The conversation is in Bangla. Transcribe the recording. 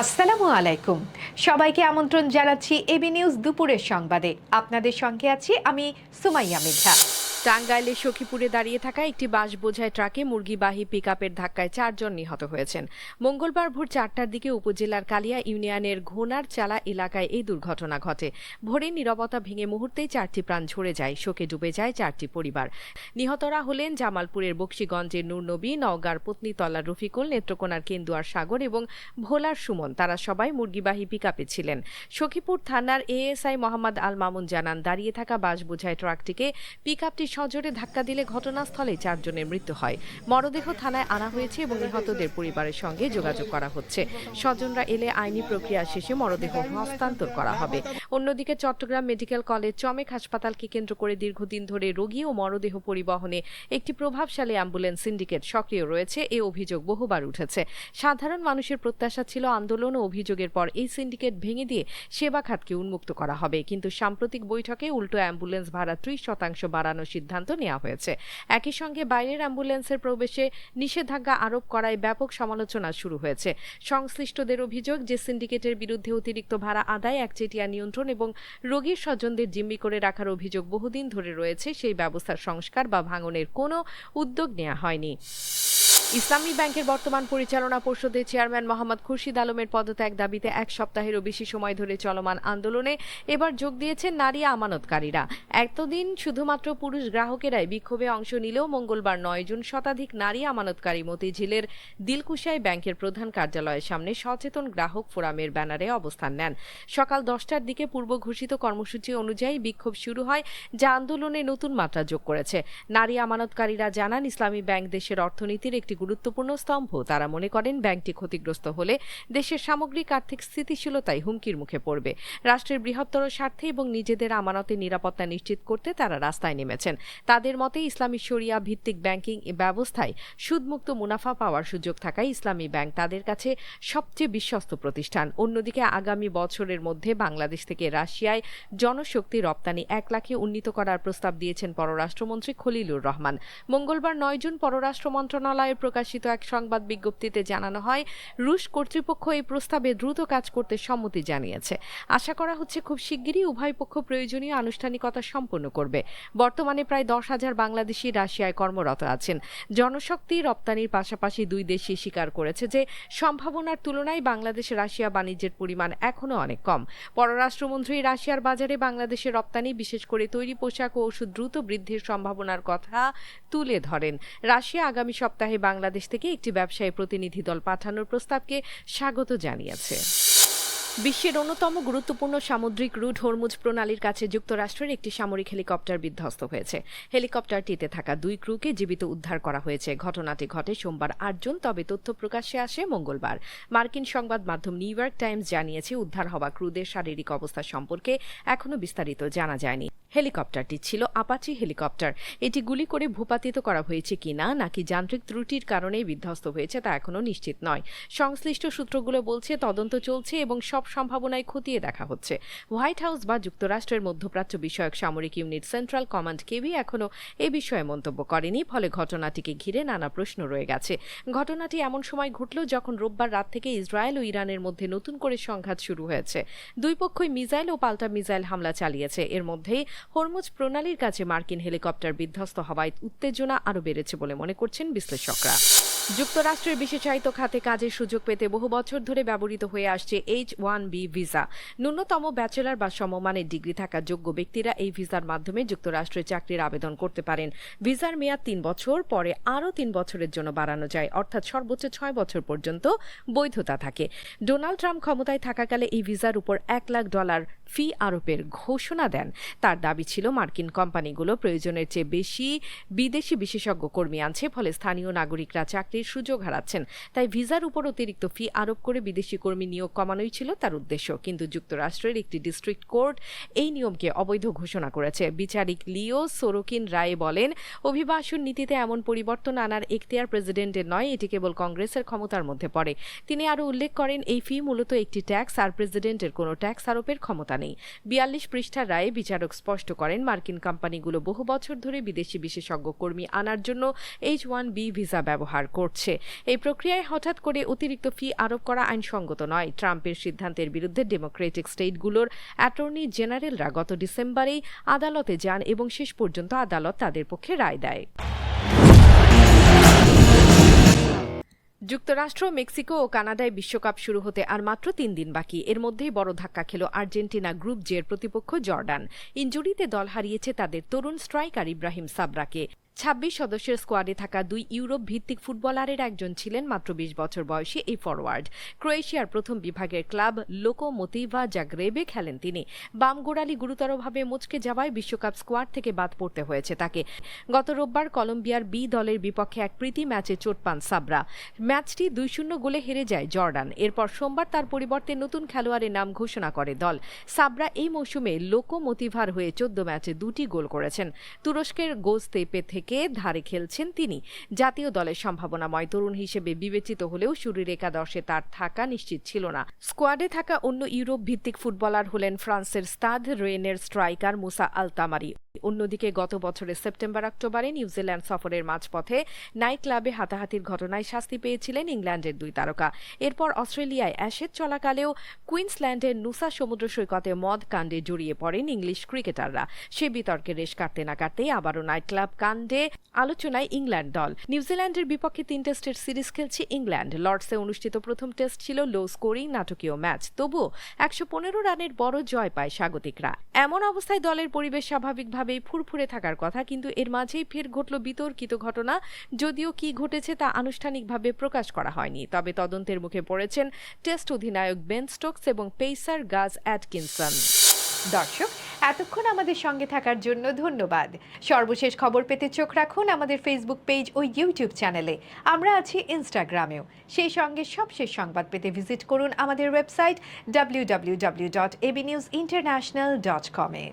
আসসালামু আলাইকুম। সবাইকে আমন্ত্রণ জানাচ্ছি এবি নিউজ দুপুরের সংবাদে। আপনাদের সঙ্গে আছি আমি সুমাইয়া মির্জা। টাঙ্গাইলের সখীপুরে দাঁড়িয়ে থাকা একটি বাস বোঝাই ট্রাকে মুরগিবাহী পিকআপের ধাক্কায় 4 জন নিহত হয়েছেন। মঙ্গলবার ভোর 4টার দিকে উপজেলার কালিয়া ইউনিয়নের ঘোনার চালা এলাকায় এই দুর্ঘটনা ঘটে। ভোরের নীরবতা ভেঙে মুহূর্তেই 4টি প্রাণ ঝরে যায়, শোকে ডুবে যায় 4টি পরিবার। নিহতরা হলেন জামালপুরের বকশীগঞ্জের নূর নবী, নওগাঁর পত্নীতলার রফিকুল, নেত্রকোনার কেন্দুয়ার সাগর এবং ভোলার সুমন। তারা সবাই মুরগিবাহী পিকআপে ছিলেন। সখীপুর থানার এএসআই মোহাম্মদ আল মামুন জানান, দাঁড়িয়ে থাকা বাস বোঝাই ট্রাকটিকে পিকআপটি সজোরে ধাক্কা দিলে ঘটনাস্থলে 4 জনের মৃত্যু হয়। মরদেহ থানায় আনা হয়েছে এবং নিহতদের পরিবারের সঙ্গে যোগাযোগ করা হচ্ছে। স্বজনরা এলে আইনি প্রক্রিয়া শেষে মরদেহ হস্তান্তর করা হবে। অন্যদিকে চট্টগ্রাম মেডিকেল কলেজ চমেক হাসপাতালকে কেন্দ্র করে দীর্ঘদিন ধরে রোগী ও মরদেহ পরিবহনে একটি প্রভাবশালী অ্যাম্বুলেন্স সিন্ডিকেট সক্রিয় রয়েছে, এ অভিযোগ বহুবার উঠেছে। সাধারণ মানুষের প্রত্যাশা ছিল আন্দোলন ও অভিযোগের পর এই সিন্ডিকেট ভেঙে দিয়ে সেবা খাতকে উন্মুক্ত করা হবে, কিন্তু সাম্প্রতিক বৈঠকে উল্টো অ্যাম্বুলেন্স ভাড়া 30% বাড়ানোর সিদ্ধান্ত নেওয়া হয়েছে। একই সঙ্গে বাইরের অ্যাম্বুলেন্সের প্রবেশে নিষেধাজ্ঞা আরোপ করায় ব্যাপক সমালোচনা শুরু হয়েছে। সংশ্লিষ্টদের অভিযোগ যে সিন্ডিকেটের বিরুদ্ধে অতিরিক্ত ভাড়া আদায়, একচেটিয়া নিয়ন্ত্রণ এবং রোগীর স্বজনদের জিম্মি করে রাখার অভিযোগ বহুদিন ধরে রয়েছে, সেই ব্যবস্থার সংস্কার বা ভাঙনের কোনো উদ্যোগ নেওয়া হয়নি। ইসলামী ব্যাংকের বর্তমান পরিচালনা পর্ষদের চেয়ারম্যান মোহাম্মদ খুরশিদ আলমের পদত্যাগ দাবিতে 1 সপ্তাহেরও বেশি সময় ধরে চলমান আন্দোলনে এবার যোগ দিয়েছেন নারী আমানতকারীরা। এতদিন শুধুমাত্র পুরুষ গ্রাহকেরাই বিক্ষোভে অংশ নিলেও মঙ্গলবার 9 জুন শতাধিক নারী আমানতকারী মতিঝিলের দিলকুশায় ব্যাংকের প্রধান কার্যালয়ের সামনে সচেতন গ্রাহক ফোরামের ব্যানারে অবস্থান নেন। সকাল 10টার দিকে পূর্ব ঘোষিত কর্মসূচি অনুযায়ী বিক্ষোভ শুরু হয়, যা আন্দোলনে নতুন মাত্রা যোগ করেছে। নারী আমানতকারীরা জানান, ইসলামী ব্যাংক দেশের অর্থনীতির একটি গুরুত্বপূর্ণ স্তম্ভ। তারা মনে করেন, ব্যাংকটি ক্ষতিগ্রস্ত হলে দেশের সামগ্রিক আর্থিক স্থিতিশীলতায় হুমকির মুখে পড়বে। রাষ্ট্রের বৃহত্তর স্বার্থে এবং নিজেদের আমানতের নিরাপত্তা নিশ্চিত করতে তারা রাস্তায় নেমেছেন। তাদের মতে, ইসলামী শরিয়া ভিত্তিক ব্যাংকিং ব্যবস্থায় সুদমুক্ত মুনাফা পাওয়ার সুযোগ থাকায় ইসলামী ব্যাংক তাদের কাছে সবচেয়ে বিশ্বস্ত প্রতিষ্ঠান। অন্যদিকে আগামী বছরের মধ্যে বাংলাদেশ থেকে রাশিয়ায় জনশক্তি রপ্তানি 1 লাখে উন্নীত করার প্রস্তাব দিয়েছেন পররাষ্ট্রমন্ত্রী খলিলুর রহমান। মঙ্গলবার 9 জুন পররাষ্ট্র মন্ত্রণালয়ের প্রকাশিত এক সংবাদ বিজ্ঞপ্তিতে জানানো হয়, রুশ কর্তৃপক্ষ এই প্রস্তাবে দ্রুত কাজ করতে সম্মতি জানিয়েছে। আশা করা হচ্ছে খুব শিগগিরই উভয় পক্ষ প্রয়োজনীয় আনুষ্ঠানিকতা সম্পন্ন করবে। বর্তমানে প্রায় 10,000 বাংলাদেশি রাশিয়ায় কর্মরত আছেন। জনশক্তি রপ্তানির পাশাপাশি দুই দেশই স্বীকার করেছে যে সম্ভাবনার তুলনায় বাংলাদেশ রাশিয়া বাণিজ্যের পরিমাণ এখনও অনেক কম। পররাষ্ট্রমন্ত্রী রাশিয়ার বাজারে বাংলাদেশের রপ্তানি, বিশেষ করে তৈরি পোশাক ও ওষুধ দ্রুত বৃদ্ধির সম্ভাবনার কথা তুলে ধরেন। রাশিয়া আগামী সপ্তাহে বাংলাদেশ থেকে একটি ব্যবসায়ী প্রতিনিধি দল পাঠানোর প্রস্তাবকে স্বাগত জানিয়েছে। বিশ্বের অন্যতম গুরুত্বপূর্ণ সামুদ্রিক রুট হরমুজ প্রণালীর কাছে যুক্তরাষ্ট্রের একটি সামরিক হেলিকপ্টার বিধ্বস্ত হয়েছে। হেলিকপ্টারটিতে থাকা 2 ক্রুকে জীবিত উদ্ধার করা হয়েছে। ঘটনাটি ঘটে সোমবার 8 জুন, তবে তথ্য প্রকাশ্যে আসে মঙ্গলবার। মার্কিন সংবাদ মাধ্যম নিউ ইয়র্ক টাইমস জানিয়েছে, উদ্ধার হওয়া ক্রুদের শারীরিক অবস্থা সম্পর্কে এখনও বিস্তারিত জানা যায়নি। হেলিকপ্টারটি ছিল আপাচি হেলিকপ্টার। এটি গুলি করে ভূপাতিত করা হয়েছে কিনা নাকি যান্ত্রিক ত্রুটির কারণে বিধ্বস্ত হয়েছে তা এখনও নিশ্চিত নয়। সংশ্লিষ্ট সূত্রগুলো বলছে, তদন্ত চলছে এবং সব সম্ভাবনায় খতিয়ে দেখা হচ্ছে। হোয়াইট হাউস বা যুক্তরাষ্ট্রের মধ্যপ্রাচ্য বিষয়ক সামরিক ইউনিট সেন্ট্রাল কমান্ড কেবি এখনও এ বিষয়ে মন্তব্য করেনি, ফলে ঘটনাটিকে ঘিরে নানা প্রশ্ন রয়ে গেছে। ঘটনাটি এমন সময় ঘটল যখন রোববার রাত থেকে ইসরায়েল ও ইরানের মধ্যে নতুন করে সংঘাত শুরু হয়েছে। দুই পক্ষই মিসাইল ও পাল্টা মিসাইল হামলা চালিয়েছে। এর মধ্যেই হরমুজ প্রণালীর কাছে মার্কিন হেলিকপ্টার বিধ্বস্ত হওয়ায় উত্তেজনা আরও বেড়েছে বলে মনে করছেন বিশ্লেষকরা। যুক্তরাষ্ট্রের বিশেষায়িত খাতে কাজের সুযোগ পেতে বহু বছর ধরে ব্যবহৃত হয়ে আসছে H-1B ভিসা। ন্যূনতম ব্যাচেলর বা সমমানের ডিগ্রি থাকা যোগ্য ব্যক্তিরা এই ভিসার মাধ্যমে যুক্তরাষ্ট্রে চাকরির আবেদন করতে পারেন। ভিসার মেয়াদ 3 বছর, পরে আরও 3 বছরের জন্য বাড়ানো যায়, অর্থাৎ সর্বোচ্চ 6 বছর পর্যন্ত বৈধতা থাকে। ডোনাল্ড ট্রাম্প ক্ষমতায় থাকাকালে এই ভিসার উপর $1 লাখ ফি আরোপের ঘোষণা দেন। তার দাবি ছিল, মার্কিন কোম্পানিগুলো প্রয়োজনের চেয়ে বেশি বিদেশি বিশেষজ্ঞ কর্মী আনছে, ফলে স্থানীয় নাগরিকরা চাকরির সুযোগ হারাচ্ছেন। তাই ভিসার উপর অতিরিক্ত ফি আরোপ করে বিদেশি কর্মী নিয়োগ কমানোই ছিল তার উদ্দেশ্য। কিন্তু যুক্তরাষ্ট্রের একটি ডিস্ট্রিক্ট কোর্ট এই নিয়মকে অবৈধ ঘোষণা করেছে। বিচারিক লিও সোরোকিন রায়ে বলেন, অভিবাসন নীতিতে এমন পরিবর্তন আনার এখতিয়ার প্রেসিডেন্টের নয়, এটি কেবল কংগ্রেসের ক্ষমতার মধ্যে পড়ে। তিনি আরও উল্লেখ করেন, এই ফি মূলত একটি ট্যাক্স, আর প্রেসিডেন্টের কোনো ট্যাক্স আরোপের ক্ষমতা নেই। 42 পৃষ্ঠার রায়ে বিচারক স্পষ্ট করেন, মার্কিন কোম্পানিগুলো বহু বছর ধরে বিদেশি বিশেষজ্ঞ কর্মী আনার জন্য H-1B ভিসা ব্যবহার করছে। ঘটছে। এই প্রক্রিয়ায় হঠাৎ করে অতিরিক্ত ফি আরোপ করা আইনসঙ্গত নয়। ট্রাম্পের সিদ্ধান্তের বিরুদ্ধে ডেমোক্রেটিক স্টেটগুলোর অ্যাটর্নি জেনারেলরা গত ডিসেম্বরেই আদালতে যান এবং শেষ পর্যন্ত আদালত তাদের পক্ষে রায় দেয়। যুক্তরাষ্ট্র, মেক্সিকো ও কানাডায় বিশ্বকাপ শুরু হতে আর মাত্র 3 দিন বাকি। এর মধ্যেই বড় ধাক্কা খেল আর্জেন্টিনা গ্রুপ জের প্রতিপক্ষ জর্ডান। ইনজুরিতে দল হারিয়েছে তাদের তরুণ স্ট্রাইকার ইব্রাহিম সাবরাকে। 26 সদস্যের স্কোয়াডে থাকা 2 ইউরোপ ভিত্তিক ফুটবলারের একজন ছিলেন মাত্র 20 বছর বয়সী এই ফরওয়ার্ড। ক্রোয়েশিয়ার প্রথম বিভাগের ক্লাব লোকোমোতিভা জাগ্রেবে খেলেন তিনি। বাম গোড়ালি গুরুতরভাবে মুচকে যাওয়ায় বিশ্বকাপ স্কোয়াড থেকে বাদ পড়তে হয়েছে তাকে। গত রোববার কলম্বিয়ার বি দলের বিপক্ষে এক প্রীতি ম্যাচে চোট পান সাবরা। ম্যাচটি 2-0 গোলে হেরে যায় জর্ডান। এরপর সোমবার তার পরিবর্তে নতুন খেলোয়াড়ের নাম ঘোষণা করে দল। সাবরা এই মৌসুমে লোকোমোতিভার হয়ে 14 ম্যাচে 2টি গোল করেছেন। তুরস্কের গোজতেপে থেকে ধারে খেলছেন তিনি। জাতীয় দলের সম্ভাবনাময় তরুণ হিসেবে বিবেচিত হলেও শুরুর একাদশে তার থাকা নিশ্চিত ছিল না। স্কোয়াডে থাকা অন্য ইউরোপ ভিত্তিক ফুটবলার হলেন ফ্রান্সের স্টাদ রেনের স্ট্রাইকার মুসা আলতামারি। অন্যদিকে গত বছরের সেপ্টেম্বর-অক্টোবরে নিউজিল্যান্ড সফরের মাঝপথে নাইট ক্লাবে হাতাহাতির ঘটনায় শাস্তি পেয়েছিলেন ইংল্যান্ডের 2 তারকা। এরপর অস্ট্রেলিয়ায় অ্যাশেজ চলাকালেও কুইন্সল্যান্ডের নুসা সমুদ্র সৈকতে মদ কাণ্ডে জড়িয়ে পড়েন ইংলিশ ক্রিকেটাররা। সে বিতর্কে রেশ কাটতে না কাটতেই আবারও নাইট ক্লাব কাণ্ডে আলোচনায় ইংল্যান্ড দল। নিউজিল্যান্ডের বিপক্ষে 3 টেস্টের সিরিজ খেলছে ইংল্যান্ড। লর্ডসে অনুষ্ঠিত প্রথম টেস্ট ছিল লো স্কোরিং নাটকীয় ম্যাচ। তবুও 115 রানের বড় জয় পায় স্বাগতিকরা। এমন অবস্থায় দলের পরিবেশ স্বাভাবিকভাবেই ফুরফুরে থাকার কথা, কিন্তু এর মাঝেই ফের ঘটল বিতর্কিত ঘটনা। যদিও কি ঘটেছে তা আনুষ্ঠানিকভাবে প্রকাশ করা হয়নি, তবে তদন্তের মুখে পড়েছেন টেস্ট অধিনায়ক বেন স্টোকস এবং পেসার গাজ অ্যাটকিনসন। দর্শক, এতক্ষণ আমাদের সঙ্গে থাকার জন্য ধন্যবাদ। সর্বশেষ খবর পেতে চোখ রাখুন আমাদের ফেসবুক পেজ ও ইউটিউব চ্যানেলে। আমরা আছি ইনস্টাগ্রামেও। সেই সঙ্গে সবশেষ সংবাদ পেতে ভিজিট করুন আমাদের ওয়েবসাইট www.abnewsinternational.com-এ।